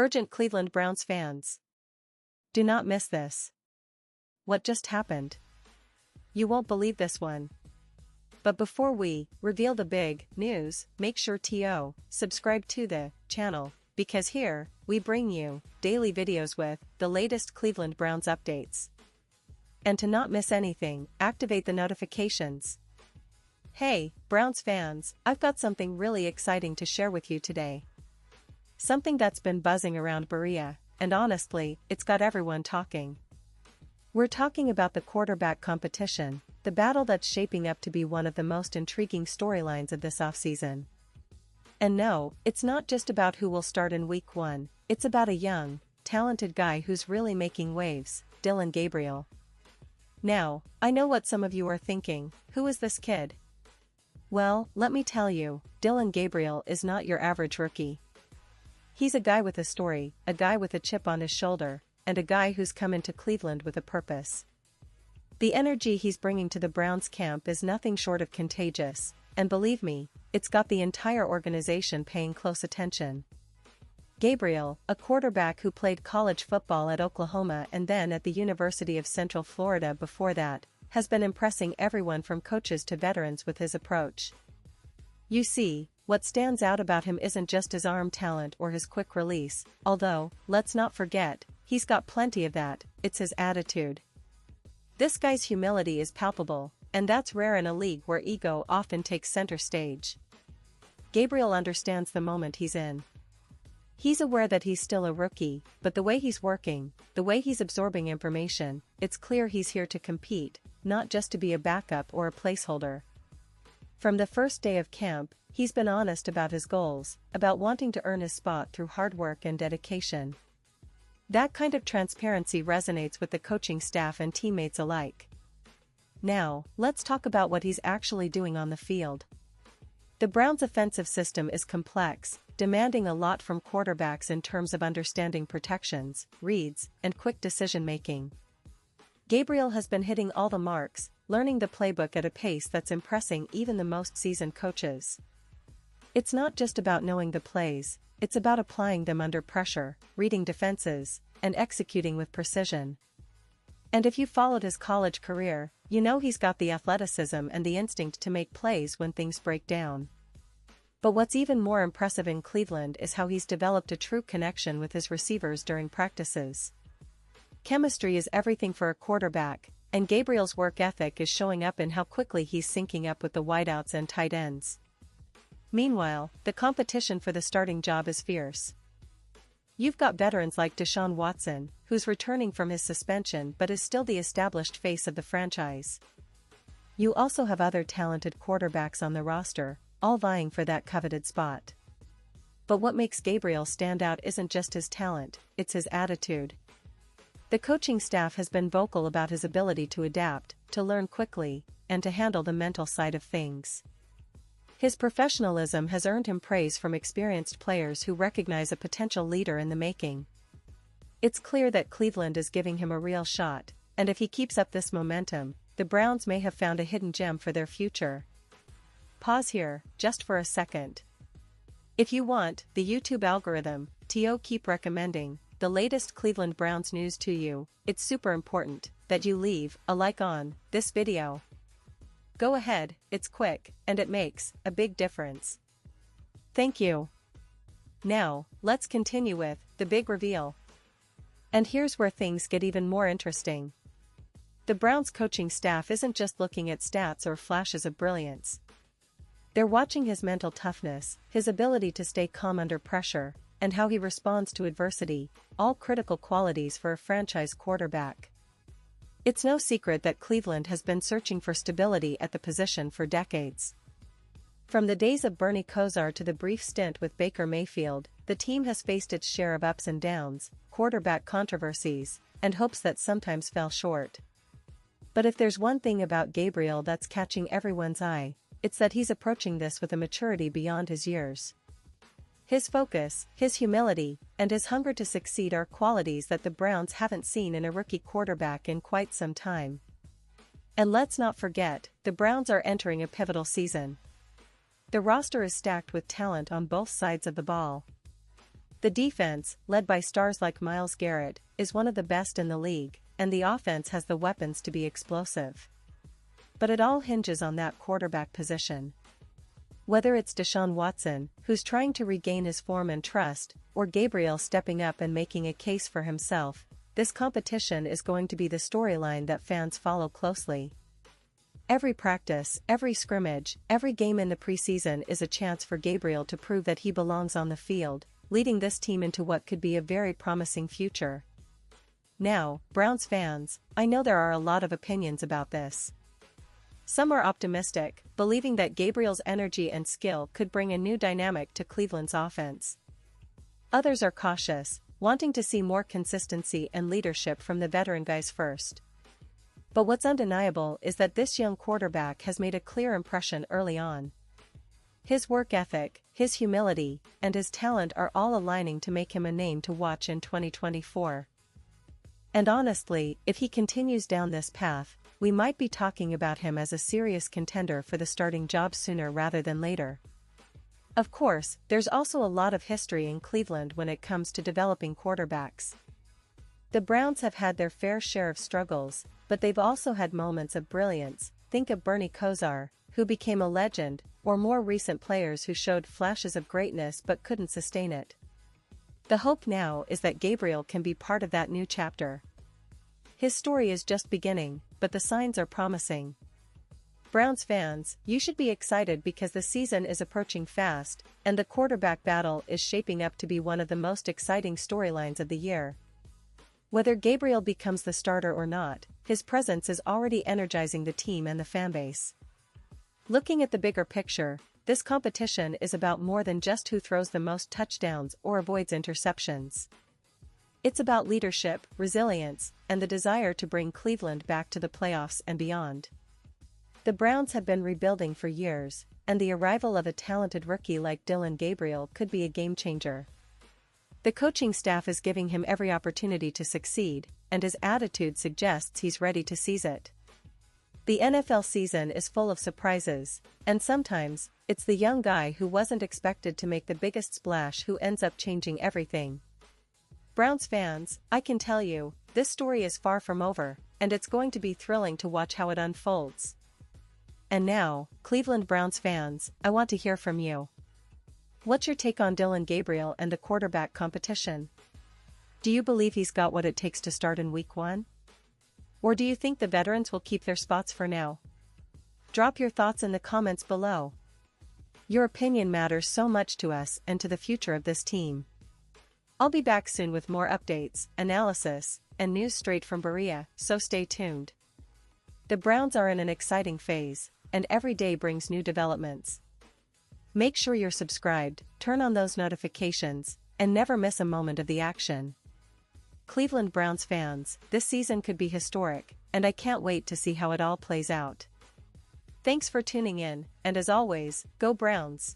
Urgent Cleveland Browns fans. Do not miss this. What just happened? You won't believe this one. But before we reveal the big news, make sure to subscribe to the channel, because here, we bring you daily videos with the latest Cleveland Browns updates. And to not miss anything, activate the notifications. Hey, Browns fans, I've got something really exciting to share with you today. Something that's been buzzing around Berea, and honestly, it's got everyone talking. We're talking about the quarterback competition, the battle that's shaping up to be one of the most intriguing storylines of this offseason. And no, it's not just about who will start in Week 1, it's about a young, talented guy who's really making waves, Dillon Gabriel. Now, I know what some of you are thinking, who is this kid? Well, let me tell you, Dillon Gabriel is not your average rookie. He's a guy with a story, a guy with a chip on his shoulder, and a guy who's come into Cleveland with a purpose. The energy he's bringing to the Browns camp is nothing short of contagious, and believe me, it's got the entire organization paying close attention. Gabriel, a quarterback who played college football at Oklahoma and then at the University of Central Florida before that, has been impressing everyone from coaches to veterans with his approach. You see, what stands out about him isn't just his arm talent or his quick release, although, let's not forget, he's got plenty of that, it's his attitude. This guy's humility is palpable, and that's rare in a league where ego often takes center stage. Gabriel understands the moment he's in. He's aware that he's still a rookie, but the way he's working, the way he's absorbing information, it's clear he's here to compete, not just to be a backup or a placeholder. From the first day of camp, he's been honest about his goals, about wanting to earn his spot through hard work and dedication. That kind of transparency resonates with the coaching staff and teammates alike. Now, let's talk about what he's actually doing on the field. The Browns' offensive system is complex, demanding a lot from quarterbacks in terms of understanding protections, reads, and quick decision-making. Gabriel has been hitting all the marks, learning the playbook at a pace that's impressing even the most seasoned coaches. It's not just about knowing the plays, it's about applying them under pressure, reading defenses, and executing with precision. And if you followed his college career, you know he's got the athleticism and the instinct to make plays when things break down. But what's even more impressive in Cleveland is how he's developed a true connection with his receivers during practices. Chemistry is everything for a quarterback, and Gabriel's work ethic is showing up in how quickly he's syncing up with the wideouts and tight ends. Meanwhile, the competition for the starting job is fierce. You've got veterans like Deshaun Watson, who's returning from his suspension but is still the established face of the franchise. You also have other talented quarterbacks on the roster, all vying for that coveted spot. But what makes Gabriel stand out isn't just his talent, it's his attitude. The coaching staff has been vocal about his ability to adapt, to learn quickly, and to handle the mental side of things. His professionalism has earned him praise from experienced players who recognize a potential leader in the making. It's clear that Cleveland is giving him a real shot, and if he keeps up this momentum, the Browns may have found a hidden gem for their future. Pause here, just for a second. If you want the YouTube algorithm to keep recommending the latest Cleveland Browns news to you, it's super important that you leave a like on this video. Go ahead, it's quick, and it makes a big difference. Thank you. Now, let's continue with the big reveal. And here's where things get even more interesting. The Browns coaching staff isn't just looking at stats or flashes of brilliance. They're watching his mental toughness, his ability to stay calm under pressure, and how he responds to adversity, all critical qualities for a franchise quarterback. It's no secret that Cleveland has been searching for stability at the position for decades. From the days of Bernie Kosar to the brief stint with Baker Mayfield, the team has faced its share of ups and downs, quarterback controversies, and hopes that sometimes fell short. But if there's one thing about Gabriel that's catching everyone's eye, it's that he's approaching this with a maturity beyond his years. His focus, his humility, and his hunger to succeed are qualities that the Browns haven't seen in a rookie quarterback in quite some time. And let's not forget, the Browns are entering a pivotal season. The roster is stacked with talent on both sides of the ball. The defense, led by stars like Myles Garrett, is one of the best in the league, and the offense has the weapons to be explosive. But it all hinges on that quarterback position. Whether it's Deshaun Watson, who's trying to regain his form and trust, or Gabriel stepping up and making a case for himself, this competition is going to be the storyline that fans follow closely. Every practice, every scrimmage, every game in the preseason is a chance for Gabriel to prove that he belongs on the field, leading this team into what could be a very promising future. Now, Browns fans, I know there are a lot of opinions about this. Some are optimistic, believing that Gabriel's energy and skill could bring a new dynamic to Cleveland's offense. Others are cautious, wanting to see more consistency and leadership from the veteran guys first. But what's undeniable is that this young quarterback has made a clear impression early on. His work ethic, his humility, and his talent are all aligning to make him a name to watch in 2024. And honestly, if he continues down this path, we might be talking about him as a serious contender for the starting job sooner rather than later. Of course, there's also a lot of history in Cleveland when it comes to developing quarterbacks. The Browns have had their fair share of struggles, but they've also had moments of brilliance. Think of Bernie Kosar, who became a legend, or more recent players who showed flashes of greatness but couldn't sustain it. The hope now is that Gabriel can be part of that new chapter. His story is just beginning, but the signs are promising. Browns fans, you should be excited because the season is approaching fast, and the quarterback battle is shaping up to be one of the most exciting storylines of the year. Whether Gabriel becomes the starter or not, his presence is already energizing the team and the fanbase. Looking at the bigger picture, this competition is about more than just who throws the most touchdowns or avoids interceptions. It's about leadership, resilience, and the desire to bring Cleveland back to the playoffs and beyond. The Browns have been rebuilding for years, and the arrival of a talented rookie like Dillon Gabriel could be a game-changer. The coaching staff is giving him every opportunity to succeed, and his attitude suggests he's ready to seize it. The NFL season is full of surprises, and sometimes, it's the young guy who wasn't expected to make the biggest splash who ends up changing everything. Browns fans, I can tell you, this story is far from over, and it's going to be thrilling to watch how it unfolds. And now, Cleveland Browns fans, I want to hear from you. What's your take on Dillon Gabriel and the quarterback competition? Do you believe he's got what it takes to start in Week 1? Or do you think the veterans will keep their spots for now? Drop your thoughts in the comments below. Your opinion matters so much to us and to the future of this team. I'll be back soon with more updates, analysis, and news straight from Berea, so stay tuned. The Browns are in an exciting phase, and every day brings new developments. Make sure you're subscribed, turn on those notifications, and never miss a moment of the action. Cleveland Browns fans, this season could be historic, and I can't wait to see how it all plays out. Thanks for tuning in, and as always, go Browns!